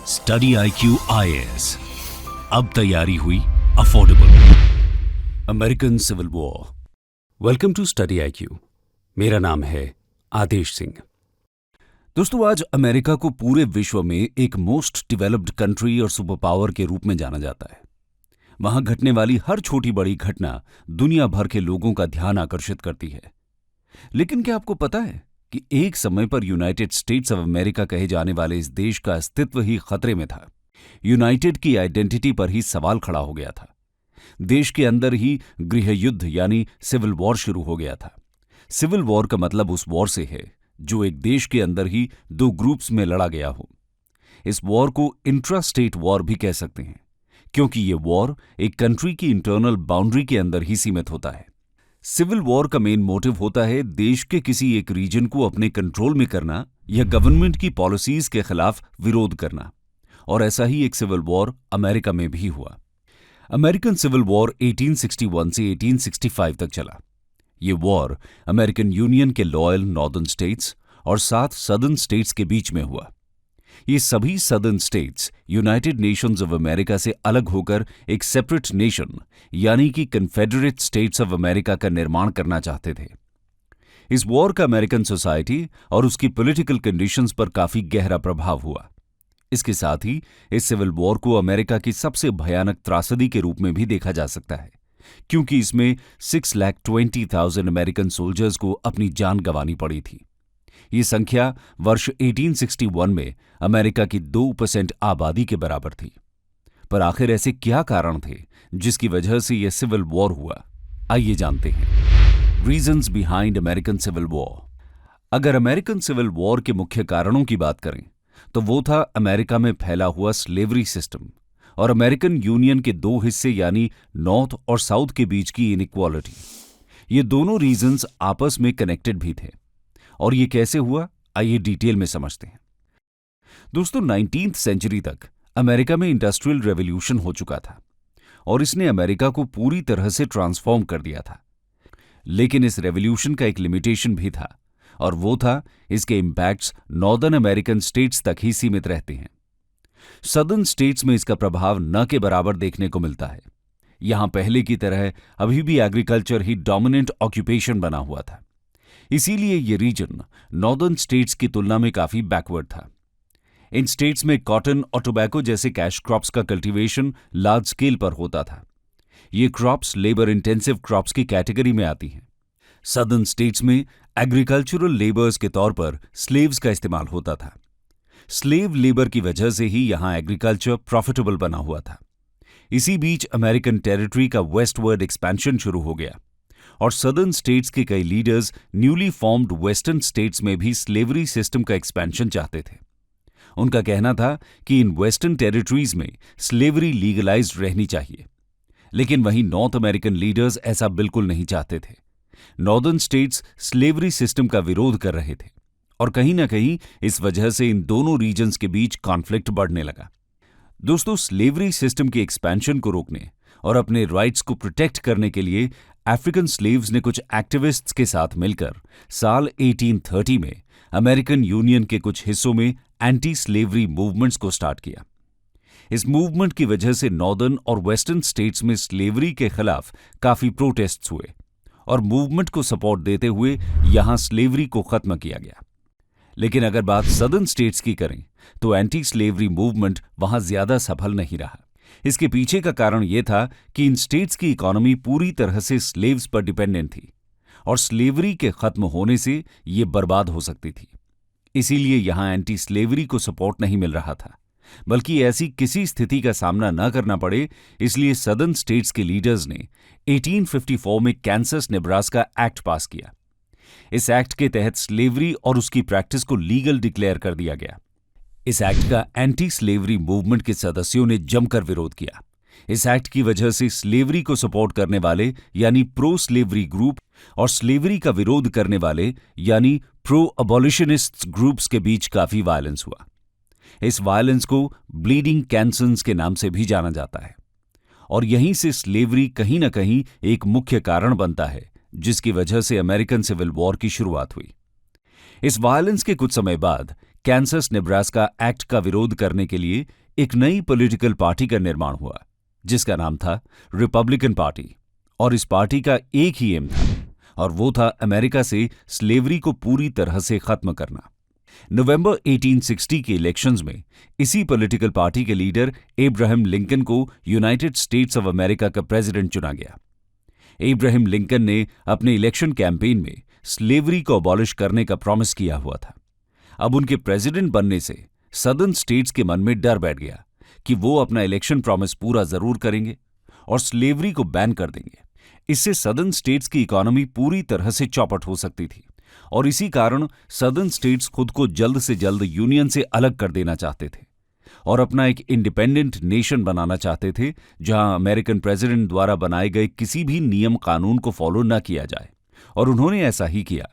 Study IQ IAS, अब तैयारी हुई affordable. American civil war. Welcome to study IQ। मेरा नाम है आदेश सिंह। दोस्तों, आज अमेरिका को पूरे विश्व में एक मोस्ट डेवलप्ड कंट्री और सुपर पावर के रूप में जाना जाता है। वहां घटने वाली हर छोटी बड़ी घटना दुनिया भर के लोगों का ध्यान आकर्षित करती है। लेकिन क्या आपको पता है कि एक समय पर यूनाइटेड स्टेट्स ऑफ अमेरिका कहे जाने वाले इस देश का अस्तित्व ही खतरे में था। यूनाइटेड की आइडेंटिटी पर ही सवाल खड़ा हो गया था। देश के अंदर ही गृह युद्ध यानी सिविल वॉर शुरू हो गया था। सिविल वॉर का मतलब उस वॉर से है जो एक देश के अंदर ही दो ग्रुप्स में लड़ा गया हो। इस वॉर को इंट्रा स्टेट वॉर भी कह सकते हैं, क्योंकि ये वॉर एक कंट्री की इंटरनल बाउंड्री के अंदर ही सीमित होता है। सिविल वॉर का मेन मोटिव होता है देश के किसी एक रीजन को अपने कंट्रोल में करना या गवर्नमेंट की पॉलिसीज के खिलाफ विरोध करना। और ऐसा ही एक सिविल वॉर अमेरिका में भी हुआ। अमेरिकन सिविल वॉर 1861 से 1865 तक चला। ये वॉर अमेरिकन यूनियन के लॉयल नॉर्दर्न स्टेट्स और 7 सदर्न स्टेट्स के बीच में हुआ। ये सभी southern states United Nations of America से अलग होकर एक सेपरेट नेशन यानी कि कन्फेडरेट स्टेट्स ऑफ अमेरिका का निर्माण करना चाहते थे। इस वॉर का अमेरिकन सोसाइटी और उसकी पॉलिटिकल कंडीशंस पर काफी गहरा प्रभाव हुआ। इसके साथ ही इस सिविल वॉर को अमेरिका की सबसे भयानक त्रासदी के रूप में भी देखा जा सकता है, क्योंकि इसमें 6,20,000 अमेरिकन सोल्जर्स को अपनी जान गंवानी पड़ी थी। ये संख्या वर्ष 1861 में अमेरिका की 2% आबादी के बराबर थी। पर आखिर ऐसे क्या कारण थे जिसकी वजह से यह सिविल वॉर हुआ? आइए जानते हैं reasons behind American civil war. अगर अमेरिकन सिविल वॉर के मुख्य कारणों की बात करें तो वो था अमेरिका में फैला हुआ स्लेवरी सिस्टम और अमेरिकन यूनियन के दो हिस्से यानी नॉर्थ और साउथ के बीच की इनइक्वालिटी। ये दोनों रीजंस आपस में कनेक्टेड भी थे। और ये कैसे हुआ, आइए डिटेल में समझते हैं। दोस्तों, 19th सेंचुरी तक अमेरिका में इंडस्ट्रियल रेवोल्यूशन हो चुका था और इसने अमेरिका को पूरी तरह से ट्रांसफॉर्म कर दिया था। लेकिन इस रेवोल्यूशन का एक लिमिटेशन भी था और वो था इसके इंपैक्ट्स नॉर्दर्न अमेरिकन स्टेट्स तक ही सीमित रहते हैं। सदर्न स्टेट्स में इसका प्रभाव न के बराबर देखने को मिलता है। यहां पहले की तरह अभी भी एग्रीकल्चर ही डोमिनेंट ऑक्यूपेशन बना हुआ था। इसीलिए ये रीजन नॉर्दर्न स्टेट्स की तुलना में काफी बैकवर्ड था। इन स्टेट्स में कॉटन और टोबैको जैसे कैश क्रॉप्स का कल्टीवेशन लार्ज स्केल पर होता था। ये क्रॉप्स लेबर इंटेंसिव क्रॉप्स की कैटेगरी में आती हैं। सदर्न स्टेट्स में एग्रीकल्चरल लेबर्स के तौर पर स्लेव्स का इस्तेमाल होता था। स्लेव लेबर की वजह से ही यहां एग्रीकल्चर प्रॉफिटेबल बना हुआ था। इसी बीच अमेरिकन टेरिटरी का वेस्टवर्ड एक्सपेंशन शुरू हो गया और सदर्न स्टेट्स के कई leaders newly formed western states में भी स्लेवरी सिस्टम का एक्सपेंशन चाहते थे। उनका कहना था कि इन वेस्टर्न टेरिटरीज में स्लेवरी लीगलाइज्ड रहनी चाहिए। लेकिन वहीं नॉर्थ अमेरिकन लीडर्स ऐसा बिल्कुल नहीं चाहते थे। नॉर्दर्न स्टेट्स स्लेवरी सिस्टम का विरोध कर रहे थे और कहीं ना कहीं इस वजह से इन दोनों रीजन्स के बीच कॉन्फ्लिक्ट बढ़ने लगा। दोस्तों, स्लेवरी सिस्टम के एक्सपेंशन को रोकने और अपने राइट्स को प्रोटेक्ट करने के लिए अफ्रीकन स्लेव्स ने कुछ एक्टिविस्ट्स के साथ मिलकर साल 1830 में अमेरिकन यूनियन के कुछ हिस्सों में एंटी स्लेवरी मूवमेंट्स को स्टार्ट किया। इस मूवमेंट की वजह से नॉर्दर्न और वेस्टर्न स्टेट्स में स्लेवरी के खिलाफ काफी प्रोटेस्ट्स हुए और मूवमेंट को सपोर्ट देते हुए यहां स्लेवरी को खत्म किया गया। लेकिन अगर बात सदर्न स्टेट्स की करें तो एंटी स्लेवरी मूवमेंट वहां ज्यादा सफल नहीं रहा। इसके पीछे का कारण यह था कि इन स्टेट्स की इकोनॉमी पूरी तरह से स्लेव्स पर डिपेंडेंट थी और स्लेवरी के खत्म होने से ये बर्बाद हो सकती थी। इसीलिए यहां एंटी स्लेवरी को सपोर्ट नहीं मिल रहा था, बल्कि ऐसी किसी स्थिति का सामना न करना पड़े, इसलिए सदर्न स्टेट्स के लीडर्स ने 1854 में कैंसस नेब्रास्का एक्ट पास किया। इस एक्ट के तहत स्लेवरी और उसकी प्रैक्टिस को लीगल डिक्लेयर कर दिया गया। इस एक्ट का एंटी स्लेवरी मूवमेंट के सदस्यों ने जमकर विरोध किया। इस एक्ट की वजह से स्लेवरी को सपोर्ट करने वाले यानी प्रो स्लेवरी ग्रुप और स्लेवरी का विरोध करने वाले यानी प्रो अबॉलिशनिस्ट ग्रुप्स के बीच काफी वायलेंस हुआ। इस वायलेंस को ब्लीडिंग कैंसन्स के नाम से भी जाना जाता है और यहीं से स्लेवरी कहीं ना कहीं एक मुख्य कारण बनता है जिसकी वजह से अमेरिकन सिविल वॉर की शुरुआत हुई। इस वायलेंस के कुछ समय बाद कैंसस नेब्रास्का एक्ट का विरोध करने के लिए एक नई पॉलिटिकल पार्टी का निर्माण हुआ, जिसका नाम था रिपब्लिकन पार्टी। और इस पार्टी का एक ही एम था, और वो था अमेरिका से स्लेवरी को पूरी तरह से खत्म करना। नवंबर 1860 के इलेक्शंस में इसी पॉलिटिकल पार्टी के लीडर एब्राहम लिंकन को यूनाइटेड स्टेट्स ऑफ अमेरिका का प्रेसिडेंट चुना गया। एब्राहम लिंकन ने अपने इलेक्शन कैंपेन में स्लेवरी को अबॉलिश करने का प्रॉमिस किया हुआ था। अब उनके प्रेसिडेंट बनने से सदर्न स्टेट्स के मन में डर बैठ गया कि वो अपना इलेक्शन प्रॉमिस पूरा जरूर करेंगे और स्लेवरी को बैन कर देंगे। इससे सदर्न स्टेट्स की इकोनॉमी पूरी तरह से चौपट हो सकती थी, और इसी कारण सदर्न स्टेट्स खुद को जल्द से जल्द यूनियन से अलग कर देना चाहते थे और अपना एक इंडिपेंडेंट नेशन बनाना चाहते थे, जहां अमेरिकन प्रेसिडेंट द्वारा बनाए गए किसी भी नियम कानून को फॉलो न किया जाए। और उन्होंने ऐसा ही किया।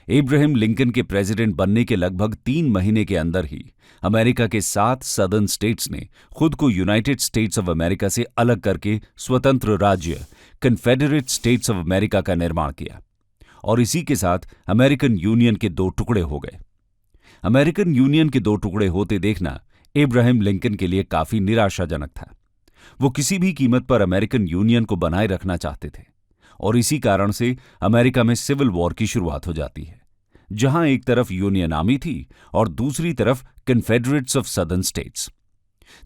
एब्राहम लिंकन के प्रेसिडेंट बनने के लगभग 3 महीने के अंदर ही अमेरिका के 7 सदर्न स्टेट्स ने खुद को यूनाइटेड स्टेट्स ऑफ अमेरिका से अलग करके स्वतंत्र राज्य कन्फेडरेट स्टेट्स ऑफ अमेरिका का निर्माण किया, और इसी के साथ अमेरिकन यूनियन के 2 टुकड़े हो गए। अमेरिकन यूनियन के 2 टुकड़े होते देखना एब्राहम लिंकन के लिए काफी निराशाजनक था। वो किसी भी कीमत पर अमेरिकन यूनियन को बनाए रखना चाहते थे, और इसी कारण से अमेरिका में सिविल वॉर की शुरुआत हो जाती है, जहां एक तरफ यूनियन आर्मी थी और दूसरी तरफ कन्फेडरेट्स ऑफ सदर्न स्टेट्स।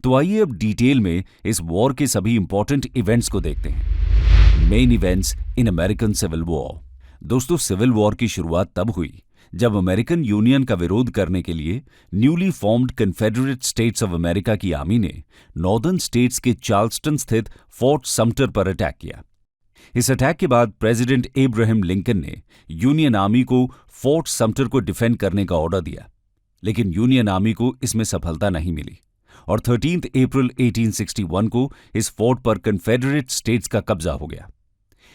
तो आइए अब डिटेल में इस वॉर के सभी इंपॉर्टेंट इवेंट्स को देखते हैं। Main events in American civil war. दोस्तों, सिविल वॉर की शुरुआत तब हुई जब अमेरिकन यूनियन का विरोध करने के लिए newly formed confederate states of America की आर्मी ने नॉर्दर्न स्टेट्स के चार्ल्सटन स्थित फोर्ट समटर पर अटैक किया। इस अटैक के बाद प्रेसिडेंट एब्राहम लिंकन ने यूनियन आर्मी को फोर्ट समटर को डिफेंड करने का ऑर्डर दिया, लेकिन यूनियन आर्मी को इसमें सफलता नहीं मिली और 13 अप्रैल 1861 को इस फोर्ट पर कन्फेडरेट स्टेट्स का कब्जा हो गया।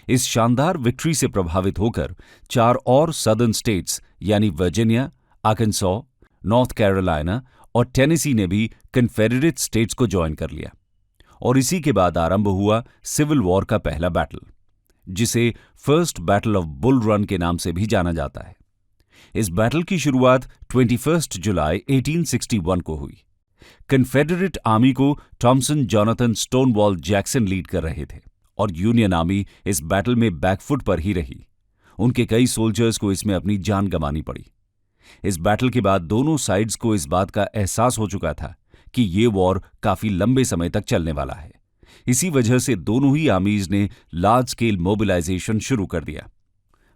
इस शानदार विक्ट्री से प्रभावित होकर 4 और सदर्न स्टेट्स यानी वर्जीनिया, आर्कांसो, नॉर्थ कैरोलिना और टेनेसी ने भी कन्फेडरेट स्टेट्स को ज्वाइन कर लिया, और इसी के बाद आरंभ हुआ सिविल वॉर का पहला बैटल, जिसे first battle of bull run के नाम से भी जाना जाता है। इस बैटल की शुरुआत 21 जुलाई 1861 को हुई। कन्फेडरेट आर्मी को Thomson Jonathan Stonewall Jackson lead कर रहे थे, और यूनियन आर्मी इस बैटल में बैकफुट पर ही रही। उनके कई सोल्जर्स को इसमें अपनी जान गंवानी पड़ी। इस बैटल के बाद दोनों साइड्स को इस बात का एहसास हो चुका था कि ये वॉर काफी लंबे समय तक चलने वाला है। इसी वजह से दोनों ही आर्मीज ने लार्ज स्केल मोबिलाइजेशन शुरू कर दिया।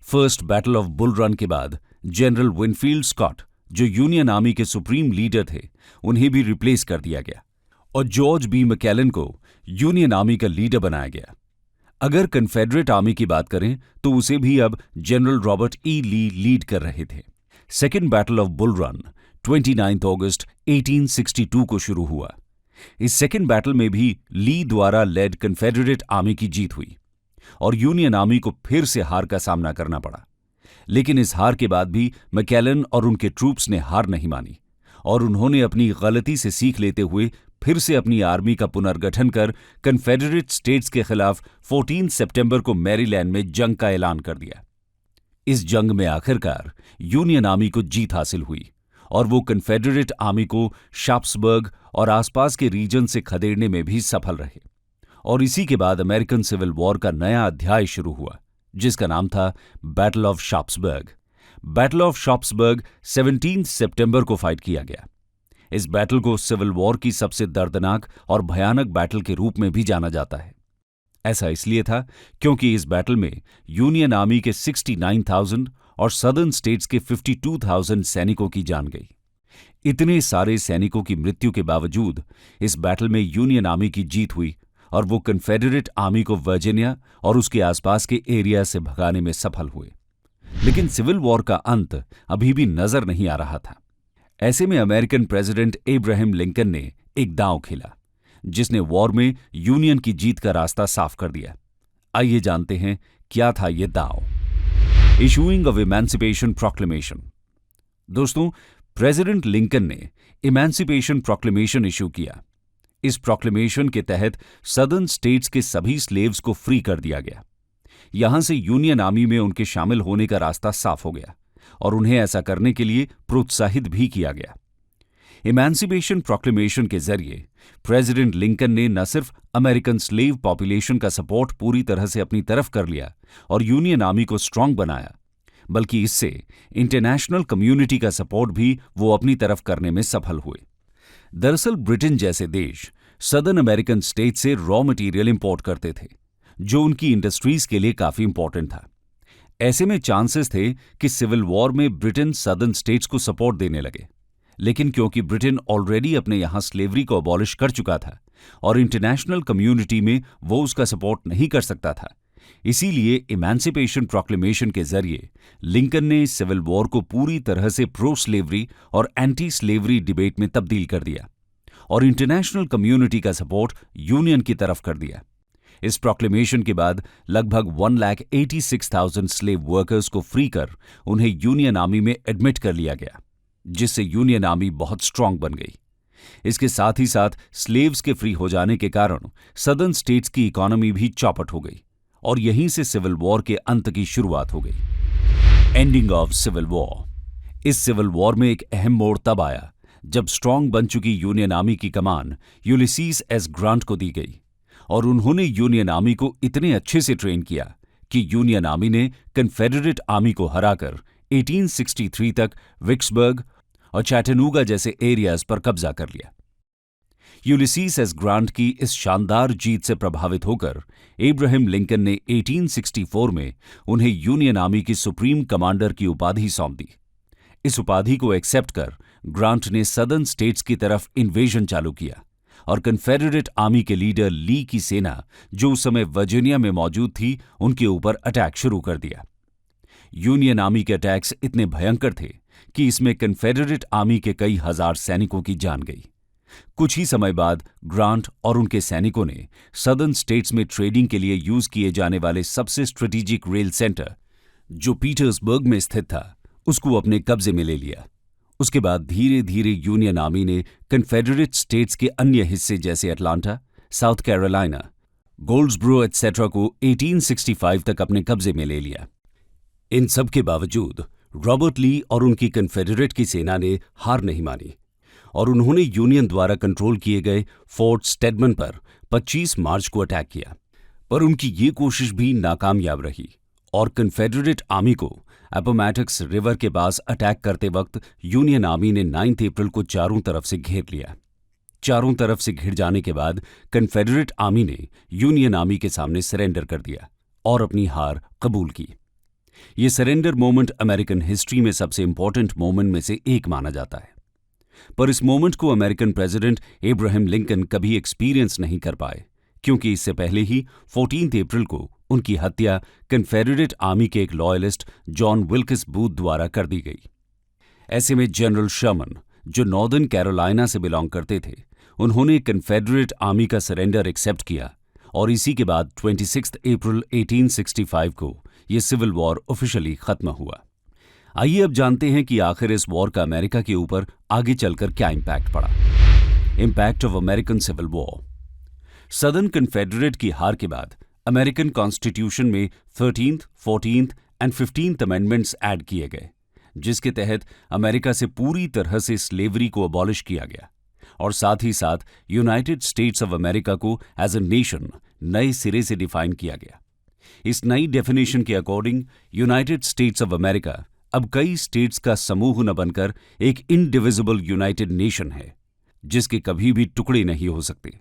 First battle of bull run के बाद जनरल विनफील्ड स्कॉट, जो यूनियन आर्मी के सुप्रीम लीडर थे, उन्हें भी रिप्लेस कर दिया गया और जॉर्ज बी मैकेलन को यूनियन आर्मी का लीडर बनाया गया। अगर कन्फेडरेट आर्मी की बात करें तो उसे भी अब जनरल रॉबर्ट ई ली लीड कर रहे थे। Second battle of bull run 29 अगस्त 1862 को शुरू हुआ। इस सेकेंड बैटल में भी ली द्वारा लेड कन्फेडरेट आर्मी की जीत हुई और यूनियन आर्मी को फिर से हार का सामना करना पड़ा। लेकिन इस हार के बाद भी मैकेलन और उनके ट्रूप्स ने हार नहीं मानी और उन्होंने अपनी गलती से सीख लेते हुए फिर से अपनी आर्मी का पुनर्गठन कर कन्फेडरेट स्टेट्स के खिलाफ 14 सितंबर को मैरीलैंड में जंग का ऐलान कर दिया। इस जंग में आखिरकार यूनियन आर्मी को जीत हासिल हुई और वो कन्फेडरेट आर्मी को शाप्सबर्ग और आसपास के रीजन से खदेड़ने में भी सफल रहे। और इसी के बाद अमेरिकन सिविल वॉर का नया अध्याय शुरू हुआ, जिसका नाम था बैटल ऑफ शाप्सबर्ग। बैटल ऑफ शाप्सबर्ग 17 सितंबर को फाइट किया गया। इस बैटल को सिविल वॉर की सबसे दर्दनाक और भयानक बैटल के रूप में भी जाना जाता है। ऐसा इसलिए था क्योंकि इस बैटल में यूनियन आर्मी के 69,000 और सदर्न स्टेट्स के 52,000 सैनिकों की जान गई। इतने सारे सैनिकों की मृत्यु के बावजूद इस बैटल में यूनियन आर्मी की जीत हुई और वो कन्फेडरेट आर्मी को वर्जीनिया और उसके आसपास के एरिया से भगाने में सफल हुए। लेकिन सिविल वॉर का अंत अभी भी नजर नहीं आ रहा था। ऐसे में अमेरिकन प्रेसिडेंट एब्राहम लिंकन ने एक दांव खेला, जिसने वॉर में यूनियन की जीत का रास्ता साफ कर दिया। आइए जानते हैं क्या था यह दांव। Issuing of emancipation proclamation. दोस्तों, प्रेसिडेंट लिंकन ने इमेंसिपेशन प्रोक्लेमेशन इशू किया। इस प्रोक्लेमेशन के तहत सदर्न स्टेट्स के सभी स्लेव्स को फ्री कर दिया गया। यहां से यूनियन आर्मी में उनके शामिल होने का रास्ता साफ हो गया और उन्हें ऐसा करने के लिए प्रोत्साहित भी किया गया। इमेंसिपेशन प्रोक्लेमेशन के जरिए प्रेसिडेंट लिंकन ने न सिर्फ अमेरिकन स्लेव पॉपुलेशन का सपोर्ट पूरी तरह से अपनी तरफ कर लिया और यूनियन आर्मी को स्ट्रांग बनाया, बल्कि इससे इंटरनेशनल कम्युनिटी का सपोर्ट भी वो अपनी तरफ करने में सफल हुए। दरअसल ब्रिटेन जैसे देश सदर्न अमेरिकन स्टेट से रॉ मटेरियल इंपोर्ट करते थे, जो उनकी इंडस्ट्रीज के लिए काफी इंपॉर्टेंट था। ऐसे में चांसेस थे कि सिविल वॉर में ब्रिटेन सदर्न स्टेट्स को सपोर्ट देने लगे, लेकिन क्योंकि ब्रिटेन ऑलरेडी अपने यहां स्लेवरी को अबॉलिश कर चुका था और इंटरनेशनल कम्युनिटी में वो उसका सपोर्ट नहीं कर सकता था, इसीलिए इमेंसिपेशन प्रोक्लेमेशन के जरिए लिंकन ने सिविल वॉर को पूरी तरह से प्रो स्लेवरी और एंटी स्लेवरी डिबेट में तब्दील कर दिया और इंटरनेशनल कम्युनिटी का सपोर्ट यूनियन की तरफ कर दिया। इस प्रोक्लेमेशन के बाद लगभग 1,86,000 स्लेव वर्कर्स को फ्री कर उन्हें यूनियन आर्मी में एडमिट कर लिया गया, जिससे यूनियन आर्मी बहुत स्ट्रांग बन गई। इसके साथ ही साथ स्लेव्स के फ्री हो जाने के कारण सदर्न स्टेट्स की इकोनॉमी भी चौपट हो गई और यहीं से सिविल वॉर के अंत की शुरुआत हो गई। Ending of civil war. इस सिविल वॉर में एक अहम मोड़ तब आया जब स्ट्रांग बन चुकी यूनियन आर्मी की कमान यूलिसीज एस ग्रांट को दी गई और उन्होंने यूनियन आर्मी को इतने अच्छे से ट्रेन किया कि यूनियन आर्मी ने कन्फेडरेट आर्मी को हराकर 1863 तक विक्सबर्ग और चैटनूगा जैसे एरियाज पर कब्जा कर लिया। यूलिसीज एस ग्रांट की इस शानदार जीत से प्रभावित होकर एब्राहम लिंकन ने 1864 में उन्हें यूनियन आर्मी की सुप्रीम कमांडर की उपाधि सौंप दी। इस उपाधि को एक्सेप्ट कर ग्रांट ने सदर्न स्टेट्स की तरफ इन्वेजन चालू किया और कन्फेडरेट आर्मी के लीडर ली की सेना, जो उस समय वर्जीनिया में मौजूद थी, उनके ऊपर अटैक शुरू कर दिया। यूनियन आर्मी के अटैक्स इतने भयंकर थे कि इसमें कन्फेडरेट आर्मी के कई हजार सैनिकों की जान गई। कुछ ही समय बाद ग्रांट और उनके सैनिकों ने सदर्न स्टेट्स में ट्रेडिंग के लिए यूज किए जाने वाले सबसे स्ट्रेटेजिक रेल सेंटर, जो पीटर्सबर्ग में स्थित था, उसको अपने कब्जे में ले लिया। उसके बाद धीरे धीरे यूनियन आर्मी ने कन्फेडरेट स्टेट्स के अन्य हिस्से जैसे अटलांटा, साउथ कैरोलिना, गोल्ड्सब्रो एटसेट्रा को 1865 तक अपने कब्जे में ले लिया। इन सब के बावजूद रॉबर्ट ली और उनकी कन्फेडरेट की सेना ने हार नहीं मानी और उन्होंने यूनियन द्वारा कंट्रोल किए गए फोर्ट स्टेडमन पर 25 मार्च को अटैक किया, पर उनकी ये कोशिश भी नाकामयाब रही और कन्फेडरेट आर्मी को अपोमैटिक्स रिवर के पास अटैक करते वक्त यूनियन आर्मी ने 9 अप्रैल को चारों तरफ से घेर लिया। चारों तरफ से घिर जाने के बाद कन्फेडरेट आर्मी ने यूनियन आर्मी के सामने सरेंडर कर दिया और अपनी हार कबूल की। ये सरेंडर मोमेंट अमेरिकन हिस्ट्री में सबसे इंपॉर्टेंट मोमेंट में से एक माना जाता है, पर इस मोमेंट को अमेरिकन प्रेसिडेंट एब्राहम लिंकन कभी एक्सपीरियंस नहीं कर पाए, क्योंकि इससे पहले ही 14 अप्रैल को उनकी हत्या कन्फेडरेट आर्मी के एक लॉयलिस्ट जॉन विल्किस बूथ द्वारा कर दी गई। ऐसे में जनरल शर्मन, जो नॉर्दर्न कैरोलिना से बिलोंग करते थे, उन्होंने कन्फेडरेट आर्मी का सरेंडर एक्सेप्ट किया और इसी के बाद 26 अप्रैल 1865 को यह सिविल वॉर ऑफिशियली खत्म हुआ। आइए अब जानते हैं कि आखिर इस वॉर का अमेरिका के ऊपर आगे चलकर क्या इंपैक्ट पड़ा। Impact of American civil war. Southern Confederate की हार के बाद अमेरिकन कॉन्स्टिट्यूशन में 13th, 14th and 15th amendments add किए गए, जिसके तहत अमेरिका से पूरी तरह से स्लेवरी को अबॉलिश किया गया और साथ ही साथ यूनाइटेड स्टेट्स ऑफ अमेरिका को एज अ नेशन नए सिरे से डिफाइन किया गया। इस नई डेफिनेशन के according United states of America अब कई स्टेट्स का समूह न बनकर एक इनडिविजिबल यूनाइटेड नेशन है, जिसके कभी भी टुकड़े नहीं हो सकते।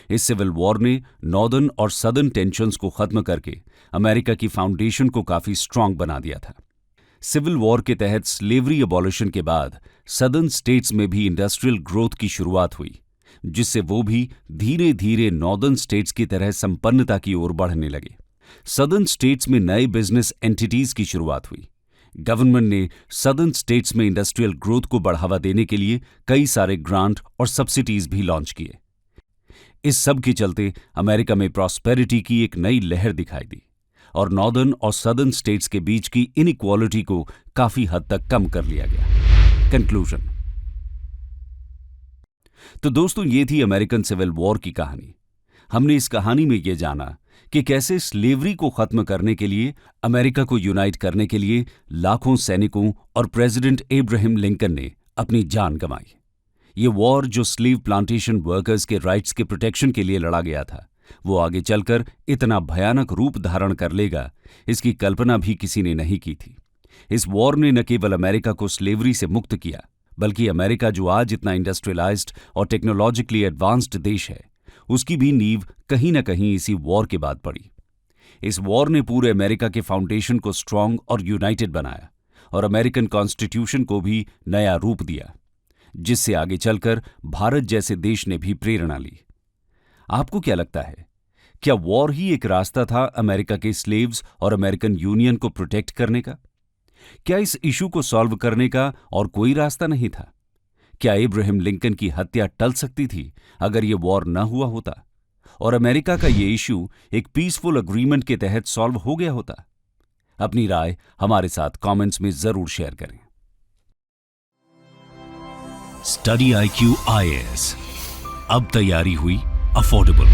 इस सिविल वॉर ने नॉर्दर्न और सदर्न टेंशन्स को खत्म करके अमेरिका की फाउंडेशन को काफी स्ट्रांग बना दिया था। सिविल वॉर के तहत स्लेवरी अबॉलिशन के बाद सदर्न स्टेट्स में भी इंडस्ट्रियल ग्रोथ की शुरुआत हुई, जिससे वो भी धीरे धीरे नॉर्दर्न स्टेट्स की तरह संपन्नता की ओर बढ़ने लगे। सदर्न स्टेट्स में नए बिजनेस एंटिटीज की शुरुआत हुई। गवर्नमेंट ने सदर्न स्टेट्स में इंडस्ट्रियल ग्रोथ को बढ़ावा देने के लिए कई सारे ग्रांट और सब्सिडीज भी लॉन्च किए। इस सब के चलते अमेरिका में प्रॉस्पेरिटी की एक नई लहर दिखाई दी और नॉर्दर्न और सदर्न स्टेट्स के बीच की इनइक्वालिटी को काफी हद तक कम कर लिया गया। कंक्लूजन। तो दोस्तों, ये थी अमेरिकन सिविल वॉर की कहानी। हमने इस कहानी में यह जाना कि कैसे स्लेवरी को खत्म करने के लिए, अमेरिका को यूनाइट करने के लिए लाखों सैनिकों और प्रेसिडेंट एब्राहम लिंकन ने अपनी जान गंवाई। ये वॉर जो स्लीव प्लांटेशन वर्कर्स के राइट्स के प्रोटेक्शन के लिए लड़ा गया था, वो आगे चलकर इतना भयानक रूप धारण कर लेगा, इसकी कल्पना भी किसी ने नहीं की थी। इस वॉर ने न केवल अमेरिका को स्लेवरी से मुक्त किया, बल्कि अमेरिका जो आज इतना इंडस्ट्रियलाइज्ड और टेक्नोलॉजिकली एडवांस्ड देश है, उसकी भी नींव कहीं न कहीं इसी वॉर के बाद पड़ी। इस वॉर ने पूरे अमेरिका के फाउंडेशन को स्ट्रांग और यूनाइटेड बनाया और अमेरिकन कॉन्स्टिट्यूशन को भी नया रूप दिया, जिससे आगे चलकर भारत जैसे देश ने भी प्रेरणा ली। आपको क्या लगता है, क्या वॉर ही एक रास्ता था अमेरिका के स्लेव्स और अमेरिकन यूनियन को प्रोटेक्ट करने का? क्या इस इशू को सॉल्व करने का और कोई रास्ता नहीं था? क्या इब्राहिम लिंकन की हत्या टल सकती थी अगर यह वॉर न हुआ होता और अमेरिका का यह इशू एक पीसफुल अग्रीमेंट के तहत सॉल्व हो गया होता? अपनी राय हमारे साथ कमेंट्स में जरूर शेयर करें। स्टडी IQ IAS, अब तैयारी हुई अफोर्डेबल।